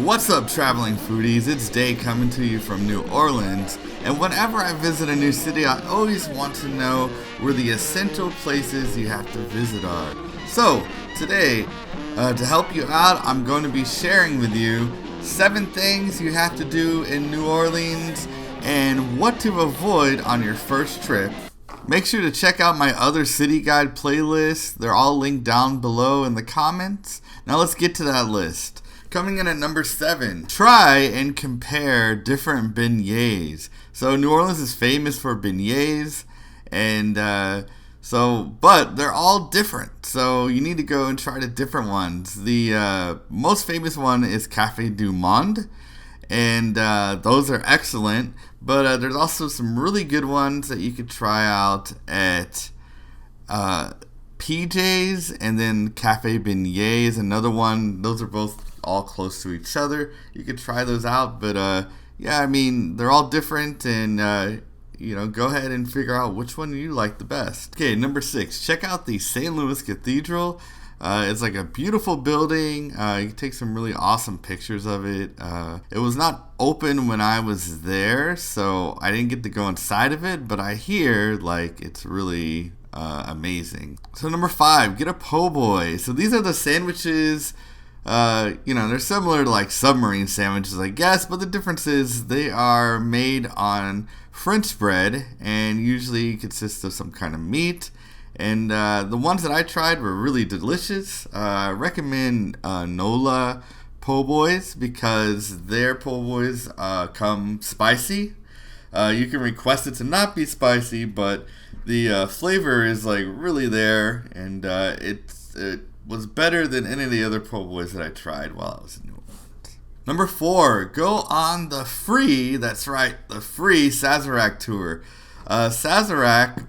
What's up, traveling foodies? It's Day coming to you from New Orleans, and whenever I visit a new city, I always want to know where the essential places you have to visit are. So, today, to help you out, I'm going to be sharing with you 7 things you have to do in New Orleans and what to avoid on your first trip. Make sure to check out my other city guide playlists. They're all linked down below in the comments. Now let's get to that list. Coming in at number 7, try and compare different beignets. So New Orleans is famous for beignets, and but they're all different. So you need to go and try the different ones. The most famous one is Café du Monde, and those are excellent. But there's also some really good ones that you could try out at PJ's, and then Cafe Beignet is another one. Those are both all close to each other. You could try those out, but they're all different, and go ahead and figure out which one you like the best. Okay, number 6, check out the St. Louis Cathedral. It's like a beautiful building. You can take some really awesome pictures of it. It was not open when I was there, so I didn't get to go inside of it, but I hear it's really amazing. So number 5, get a po' boy. So these are the sandwiches. They're similar to submarine sandwiches, I guess, but the difference is they are made on French bread and usually consist of some kind of meat. And the ones that I tried were really delicious. I recommend Nola po' boys because their po' boys come spicy. You can request it to not be spicy, but the flavor is really there, and it was better than any of the other po' boys that I tried while I was in New Orleans. Number 4, go on the free Sazerac tour. Sazerac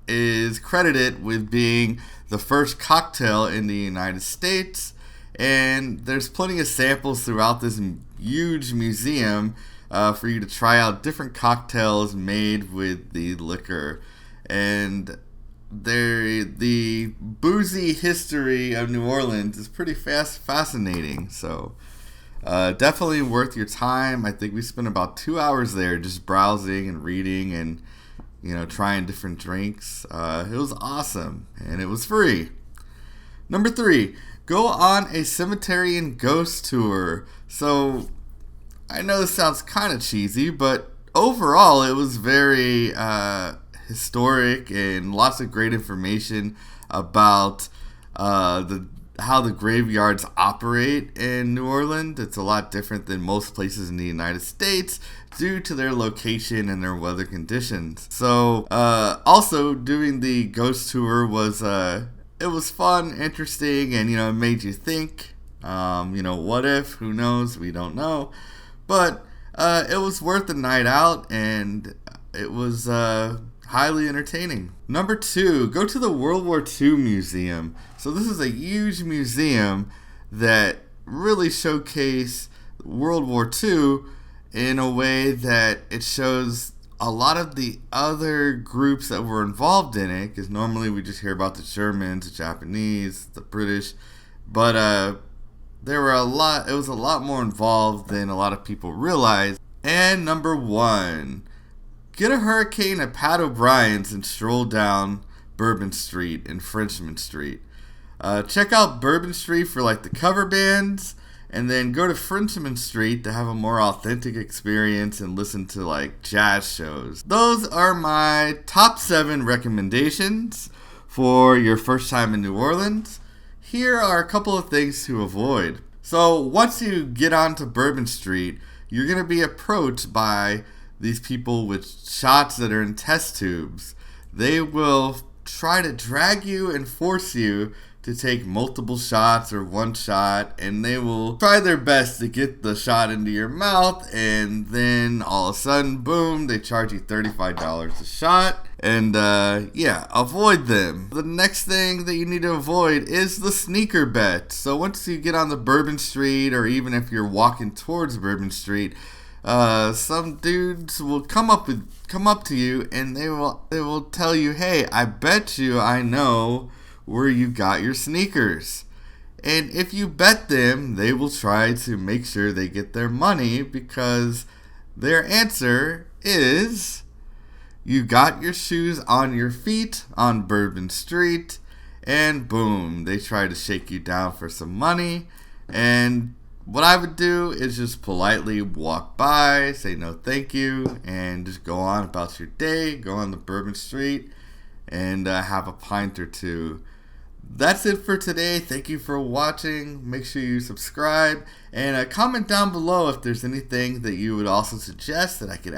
is credited with being the first cocktail in the United States, and there's plenty of samples throughout this huge museum for you to try out different cocktails made with the liquor. And the boozy history of New Orleans is pretty fascinating, so definitely worth your time. I think we spent about 2 hours there just browsing and reading and trying different drinks. It was awesome, and it was free. Number 3, go on a cemetery and ghost tour. So I know this sounds kind of cheesy, but overall it was very historic and lots of great information about how the graveyards operate in New Orleans. It's a lot different than most places in the United States due to their location and their weather conditions. So also doing the ghost tour was it was fun, interesting, and it made you think. What if? Who knows? We don't know. But it was worth the night out, and it was highly entertaining. Number 2, go to the World War II Museum. So this is a huge museum that really showcase World War II in a way that it shows a lot of the other groups that were involved in it, because normally we just hear about the Germans, the Japanese, the British, but it was a lot more involved than a lot of people realize. And number 1, get a hurricane at Pat O'Brien's and stroll down Bourbon Street and Frenchman Street. Check out Bourbon Street for the cover bands, and then go to Frenchman Street to have a more authentic experience and listen to jazz shows. Those are my top 7 recommendations for your first time in New Orleans. Here are a couple of things to avoid. So once you get onto Bourbon Street, you're going to be approached by these people with shots that are in test tubes. They will try to drag you and force you to take multiple shots or one shot, and they will try their best to get the shot into your mouth, and then all of a sudden, boom, they charge you $35 a shot. And avoid them. The next thing that you need to avoid is the sneaker bet. So once you get on the Bourbon Street, or even if you're walking towards Bourbon Street, some dudes will come up to you, and they will tell you, "Hey, I bet you I know where you got your sneakers." And if you bet them, they will try to make sure they get their money, because their answer is, you got your shoes on your feet on Bourbon Street, and boom, they try to shake you down for some money. And what I would do is just politely walk by, say no thank you, and just go on about your day, go on the Bourbon Street, and have a pint or two. That's it for today. Thank you for watching. Make sure you subscribe, and comment down below if there's anything that you would also suggest that I could